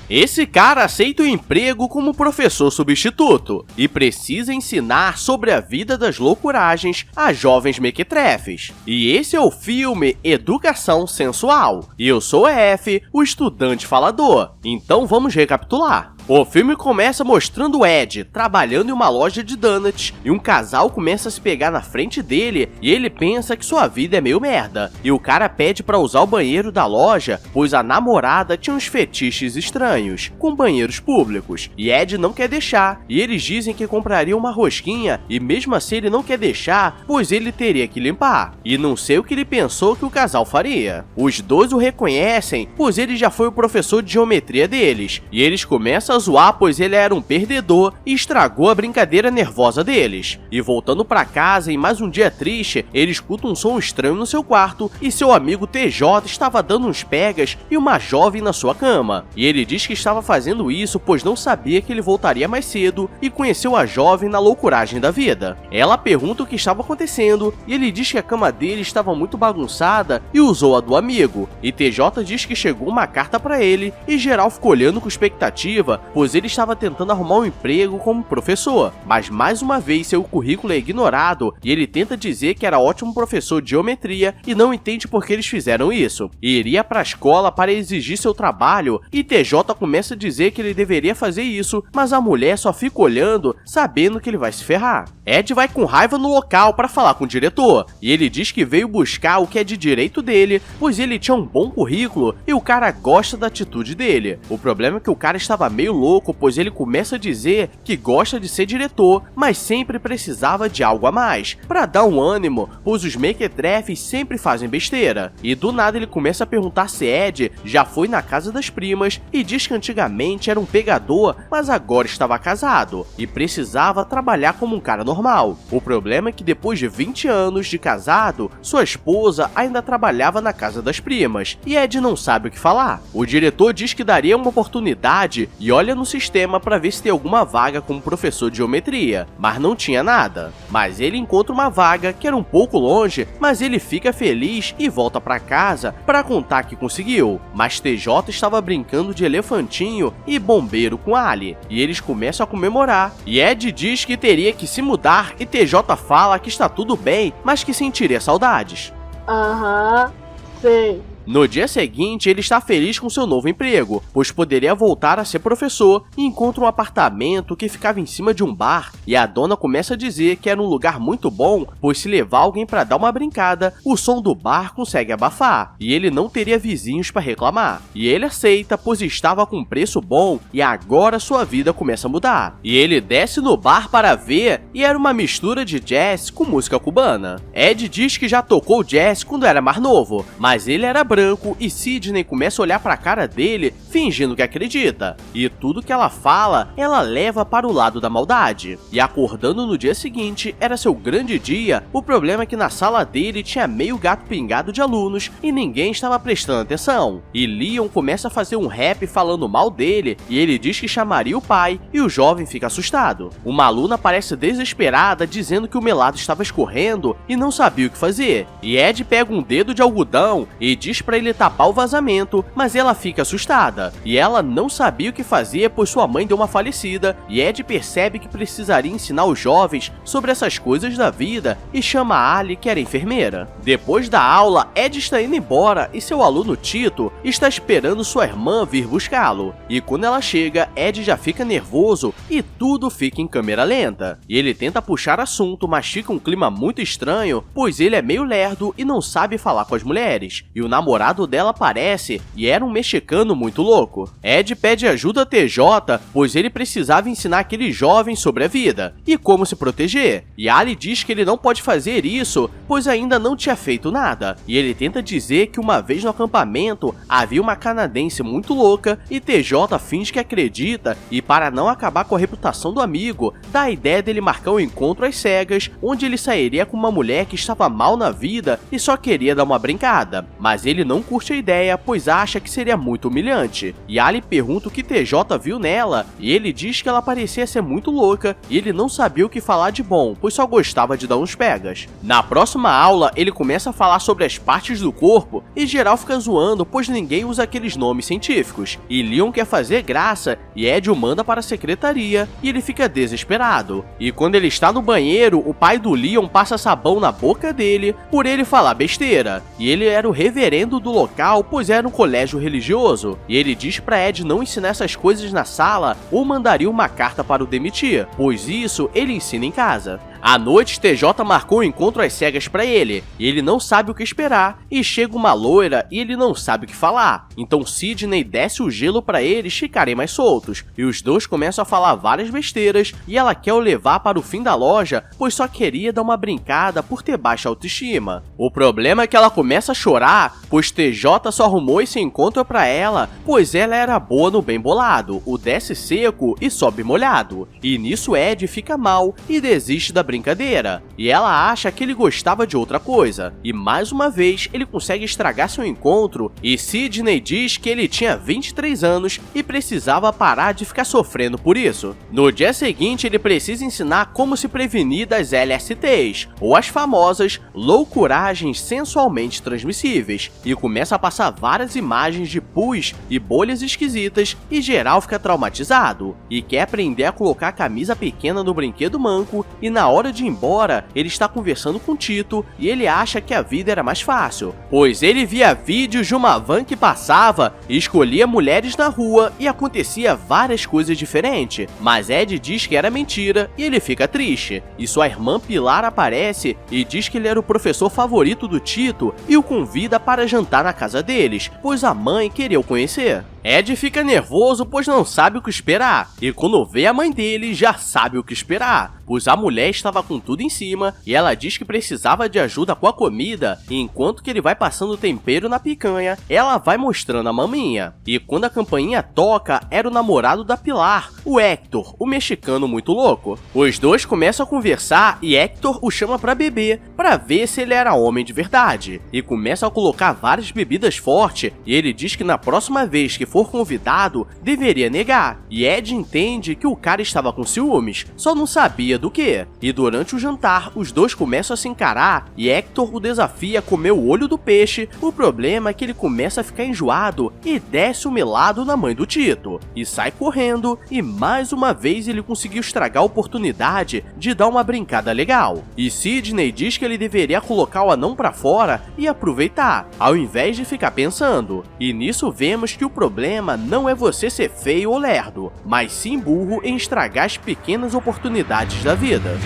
Esse cara aceita o emprego como professor substituto e precisa ensinar sobre a vida das loucuragens a jovens mequetrefes. E esse é o filme Educação Sensual. E eu sou F, o estudante falador. Então vamos recapitular. O filme começa mostrando Ed trabalhando em uma loja de donuts e um casal começa a se pegar na frente dele e ele pensa que sua vida é meio merda. E o cara pede pra usar o banheiro da loja, pois a namorada tinha uns fetiches estranhos com banheiros públicos. E Ed não quer deixar, e eles dizem que comprariam uma rosquinha e mesmo assim ele não quer deixar, pois ele teria que limpar. E não sei o que ele pensou que o casal faria. Os dois o reconhecem, pois ele já foi o professor de geometria deles, e eles começam a zoar pois ele era um perdedor e estragou a brincadeira nervosa deles. E voltando pra casa em mais um dia triste, ele escuta um som estranho no seu quarto e seu amigo TJ estava dando uns pegas e uma jovem na sua cama. E ele diz que estava fazendo isso pois não sabia que ele voltaria mais cedo e conheceu a jovem na loucuragem da vida. Ela pergunta o que estava acontecendo e ele diz que a cama dele estava muito bagunçada e usou a do amigo. E TJ diz que chegou uma carta pra ele e geral ficou olhando com expectativa, pois ele estava tentando arrumar um emprego como professor, mas mais uma vez seu currículo é ignorado e ele tenta dizer que era ótimo professor de geometria e não entende por que eles fizeram isso. E iria para a escola para exigir seu trabalho e TJ começa a dizer que ele deveria fazer isso, mas a mulher só fica olhando, sabendo que ele vai se ferrar. Ed vai com raiva no local para falar com o diretor e ele diz que veio buscar o que é de direito dele, pois ele tinha um bom currículo e o cara gosta da atitude dele. O problema é que o cara estava meio louco, pois ele começa a dizer que gosta de ser diretor, mas sempre precisava de algo a mais, para dar um ânimo, pois os mequetrefes sempre fazem besteira. E do nada ele começa a perguntar se Ed já foi na casa das primas e diz que antigamente era um pegador, mas agora estava casado e precisava trabalhar como um cara normal. O problema é que depois de 20 anos de casado, sua esposa ainda trabalhava na casa das primas e Ed não sabe o que falar. O diretor diz que daria uma oportunidade e olha no sistema para ver se tem alguma vaga como professor de geometria, mas não tinha nada. Mas ele encontra uma vaga que era um pouco longe, mas ele fica feliz e volta para casa para contar que conseguiu. Mas TJ estava brincando de elefantinho e bombeiro com Ali, e eles começam a comemorar. E Ed diz que teria que se mudar e TJ fala que está tudo bem, mas que sentiria saudades. Aham, sei. No dia seguinte, ele está feliz com seu novo emprego, pois poderia voltar a ser professor e encontra um apartamento que ficava em cima de um bar e a dona começa a dizer que era um lugar muito bom, pois se levar alguém para dar uma brincada, o som do bar consegue abafar e ele não teria vizinhos para reclamar. E ele aceita, pois estava com preço bom e agora sua vida começa a mudar. E ele desce no bar para ver e era uma mistura de jazz com música cubana. Ed diz que já tocou jazz quando era mais novo, mas ele era branco e Sidney começa a olhar para a cara dele, fingindo que acredita. E tudo que ela fala, ela leva para o lado da maldade. E acordando no dia seguinte, era seu grande dia, o problema é que na sala dele tinha meio gato pingado de alunos e ninguém estava prestando atenção. E Leon começa a fazer um rap falando mal dele e ele diz que chamaria o pai e o jovem fica assustado. Uma aluna parece desesperada, dizendo que o melado estava escorrendo e não sabia o que fazer. E Ed pega um dedo de algodão e diz para ele tapar o vazamento, mas ela fica assustada. E ela não sabia o que fazer, pois sua mãe deu uma falecida, e Ed percebe que precisaria ensinar os jovens sobre essas coisas da vida e chama a Ali, que era enfermeira. Depois da aula, Ed está indo embora e seu aluno Tito está esperando sua irmã vir buscá-lo. E quando ela chega, Ed já fica nervoso e tudo fica em câmera lenta. E ele tenta puxar assunto, mas fica um clima muito estranho, pois ele é meio lerdo e não sabe falar com as mulheres. E o namorado dela aparece e era um mexicano muito louco. Ed pede ajuda a TJ, pois ele precisava ensinar aqueles jovens sobre a vida e como se proteger. E Ali diz que ele não pode fazer isso, pois ainda não tinha feito nada. E ele tenta dizer que uma vez no acampamento havia uma canadense muito louca e TJ finge que acredita e para não acabar com a reputação do amigo, dá a ideia dele marcar um encontro às cegas, onde ele sairia com uma mulher que estava mal na vida e só queria dar uma brincada. Mas ele não curte a ideia, pois acha que seria muito humilhante. E Ali pergunta o que TJ viu nela, e ele diz que ela parecia ser muito louca, e ele não sabia o que falar de bom, pois só gostava de dar uns pegas. Na próxima aula, ele começa a falar sobre as partes do corpo, e geral fica zoando, pois ninguém usa aqueles nomes científicos. E Leon quer fazer graça, e Ed o manda para a secretaria, e ele fica desesperado. E quando ele está no banheiro, o pai do Leon passa sabão na boca dele, por ele falar besteira. E ele era o reverendo do local, pois era um colégio religioso. E ele diz pra Ed não ensinar essas coisas na sala, ou mandaria uma carta para o demitir, pois isso ele ensina em casa. À noite, TJ marcou um encontro às cegas pra ele, e ele não sabe o que esperar, e chega uma loira e ele não sabe o que falar. Então Sidney desce o gelo pra eles ficarem mais soltos, e os dois começam a falar várias besteiras, e ela quer o levar para o fim da loja, pois só queria dar uma brincada por ter baixa autoestima. O problema é que ela começa a chorar, pois TJ só arrumou esse encontro pra ela, pois ela era boa no bem bolado, o desce seco e sobe molhado. E nisso Ed fica mal e desiste da brincadeira, e ela acha que ele gostava de outra coisa, e mais uma vez ele consegue estragar seu encontro, e Sidney diz que ele tinha 23 anos e precisava parar de ficar sofrendo por isso. No dia seguinte ele precisa ensinar como se prevenir das LSTs, ou as famosas loucuragens sensualmente transmissíveis, e começa a passar várias imagens de pus e bolhas esquisitas, e geral fica traumatizado, e quer aprender a colocar a camisa pequena no brinquedo manco, e na hora de ir embora, ele está conversando com Tito e ele acha que a vida era mais fácil, pois ele via vídeos de uma van que passava e escolhia mulheres na rua e acontecia várias coisas diferentes, mas Ed diz que era mentira e ele fica triste, e sua irmã Pilar aparece e diz que ele era o professor favorito do Tito e o convida para jantar na casa deles, pois a mãe queria o conhecer. Ed fica nervoso pois não sabe o que esperar, e quando vê a mãe dele já sabe o que esperar, pois a mulher estava com tudo em cima e ela diz que precisava de ajuda com a comida, e enquanto que ele vai passando tempero na picanha, ela vai mostrando a maminha. E quando a campainha toca, era o namorado da Pilar, o Hector, o mexicano muito louco. Os dois começam a conversar e Hector o chama pra beber, pra ver se ele era homem de verdade, e começa a colocar várias bebidas fortes, e ele diz que na próxima vez que for convidado, deveria negar, e Ed entende que o cara estava com ciúmes, só não sabia do que. E durante o jantar, os dois começam a se encarar, e Hector o desafia a comer o olho do peixe. O problema é que ele começa a ficar enjoado e desce o melado na mãe do Tito, e sai correndo, e mais uma vez ele conseguiu estragar a oportunidade de dar uma brincada legal. E Sidney diz que ele deveria colocar o anão pra fora e aproveitar, ao invés de ficar pensando. E nisso vemos que o problema não é você ser feio ou lerdo, mas sim burro em estragar as pequenas oportunidades da vida.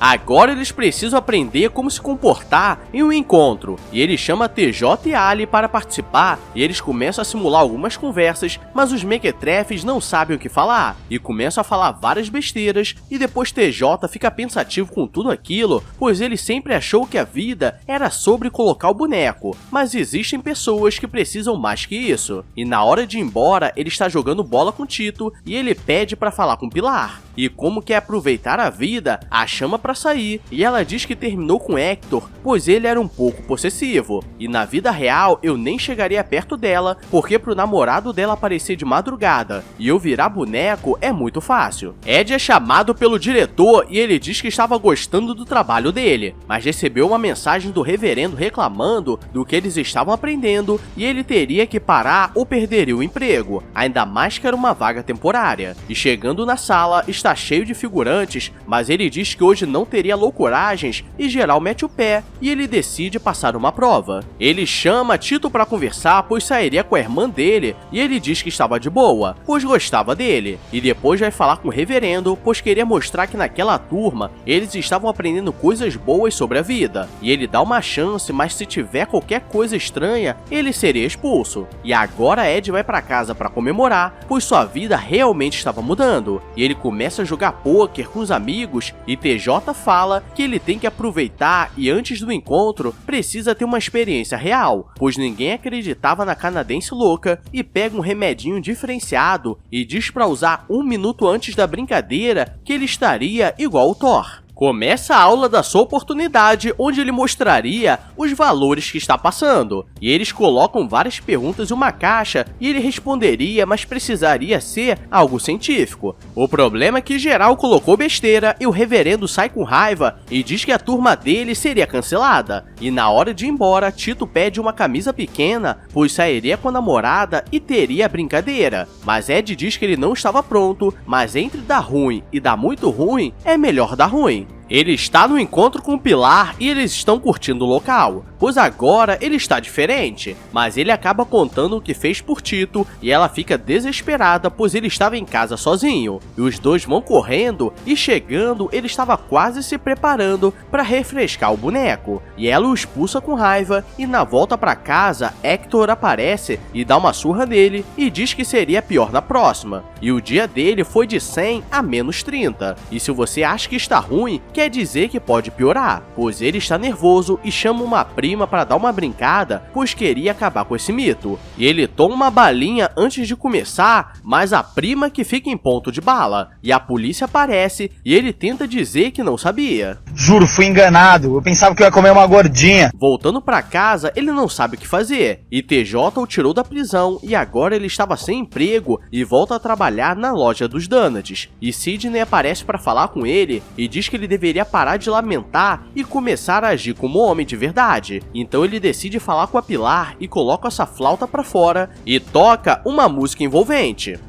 Agora eles precisam aprender como se comportar em um encontro, e ele chama TJ e Ali para participar, e eles começam a simular algumas conversas, mas os mequetrefes não sabem o que falar, e começam a falar várias besteiras, e depois TJ fica pensativo com tudo aquilo, pois ele sempre achou que a vida era sobre colocar o boneco, mas existem pessoas que precisam mais que isso. E na hora de ir embora, ele está jogando bola com Tito, e ele pede para falar com Pilar, e como quer aproveitar a vida, a chama para sair, e ela diz que terminou com Hector, pois ele era um pouco possessivo, e na vida real eu nem chegaria perto dela, porque pro namorado dela aparecer de madrugada, e eu virar boneco é muito fácil. Ed é chamado pelo diretor e ele diz que estava gostando do trabalho dele, mas recebeu uma mensagem do reverendo reclamando do que eles estavam aprendendo, e ele teria que parar ou perderia o emprego, ainda mais que era uma vaga temporária. E chegando na sala, está cheio de figurantes, mas ele diz que hoje não teria loucuragens e geral mete o pé, e ele decide passar uma prova. Ele chama Tito para conversar, pois sairia com a irmã dele, e ele diz que estava de boa, pois gostava dele, e depois vai falar com o reverendo, pois queria mostrar que naquela turma eles estavam aprendendo coisas boas sobre a vida, e ele dá uma chance, mas se tiver qualquer coisa estranha, ele seria expulso. E agora Ed vai para casa para comemorar, pois sua vida realmente estava mudando, e ele começa a jogar pôquer com os amigos, e TJ fala que ele tem que aproveitar e antes do encontro precisa ter uma experiência real, pois ninguém acreditava na canadense louca, e pega um remedinho diferenciado e diz para usar 1 minuto antes da brincadeira que ele estaria igual o Thor. Começa a aula da sua oportunidade, onde ele mostraria os valores que está passando. E eles colocam várias perguntas em uma caixa e ele responderia, mas precisaria ser algo científico. O problema é que geral colocou besteira e o reverendo sai com raiva e diz que a turma dele seria cancelada. E na hora de ir embora, Tito pede uma camisa pequena, pois sairia com a namorada e teria brincadeira. Mas Ed diz que ele não estava pronto, mas entre dar ruim e dar muito ruim, é melhor dar ruim. Ele está no encontro com o Pilar e eles estão curtindo o local, pois agora ele está diferente, mas ele acaba contando o que fez por Tito e ela fica desesperada pois ele estava em casa sozinho. E os dois vão correndo e chegando ele estava quase se preparando para refrescar o boneco. E ela o expulsa com raiva e na volta para casa Hector aparece e dá uma surra nele e diz que seria pior na próxima. E o dia dele foi de 100 a menos 30. E se você acha que está ruim, quer dizer que pode piorar, pois ele está nervoso e chama uma prima para dar uma brincada, pois queria acabar com esse mito. E ele toma uma balinha antes de começar, mas a prima que fica em ponto de bala. E a polícia aparece e ele tenta dizer que não sabia. Juro, fui enganado, eu pensava que eu ia comer uma gordinha. Voltando para casa, ele não sabe o que fazer. E TJ o tirou da prisão e agora ele estava sem emprego e volta a trabalhar na loja dos Donuts. E Sidney aparece para falar com ele e diz que ele deveria parar de lamentar e começar a agir como homem de verdade. Então ele decide falar com a Pilar e coloca essa flauta pra fora e toca uma música envolvente.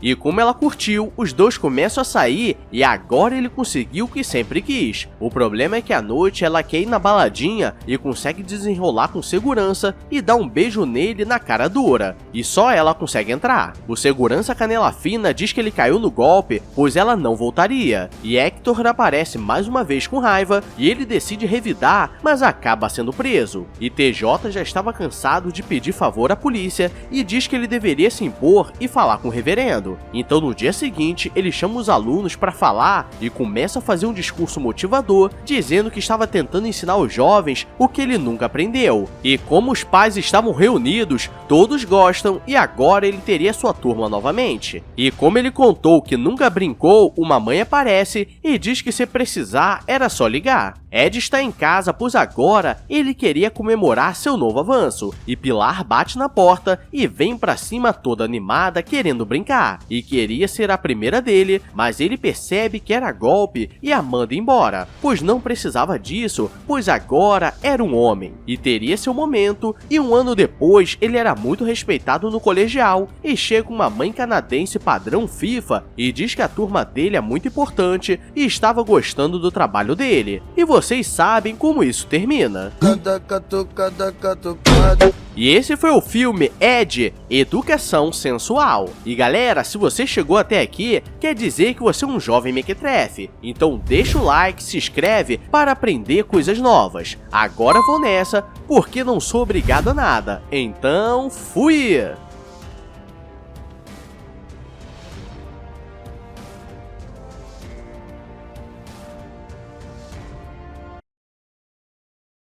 E como ela curtiu, os dois começam a sair e agora ele conseguiu o que sempre quis. O problema é que à noite ela quer ir na baladinha e consegue desenrolar com segurança e dá um beijo nele na cara dura. E só ela consegue entrar. O segurança canela fina diz que ele caiu no golpe, pois ela não voltaria. E Hector aparece mais uma vez com raiva e ele decide revidar, mas acaba sendo preso. E TJ já estava cansado de pedir favor à polícia e diz que ele deveria se impor e falar com o reverendo. Então no dia seguinte ele chama os alunos para falar e começa a fazer um discurso motivador, dizendo que estava tentando ensinar os jovens o que ele nunca aprendeu. E como os pais estavam reunidos, todos gostam e agora ele teria sua turma novamente. E como ele contou que nunca brincou, uma mãe aparece e diz que se precisar era só ligar. Ed está em casa, pois agora ele queria comemorar seu novo avanço. E Pilar bate na porta e vem pra cima toda animada, querendo brincar. E queria ser a primeira dele, mas ele percebe que era golpe e a manda embora, pois não precisava disso, pois agora era um homem. E teria seu momento, e um ano depois ele era muito respeitado no colegial. E chega uma mãe canadense padrão FIFA e diz que a turma dele é muito importante e estava gostando do trabalho dele. E vocês sabem como isso termina. E esse foi o filme Ed, Educação Sensual. E galera, se você chegou até aqui, quer dizer que você é um jovem mequetrefe. Então deixa o like, se inscreve para aprender coisas novas. Agora vou nessa, porque não sou obrigado a nada. Então, fui!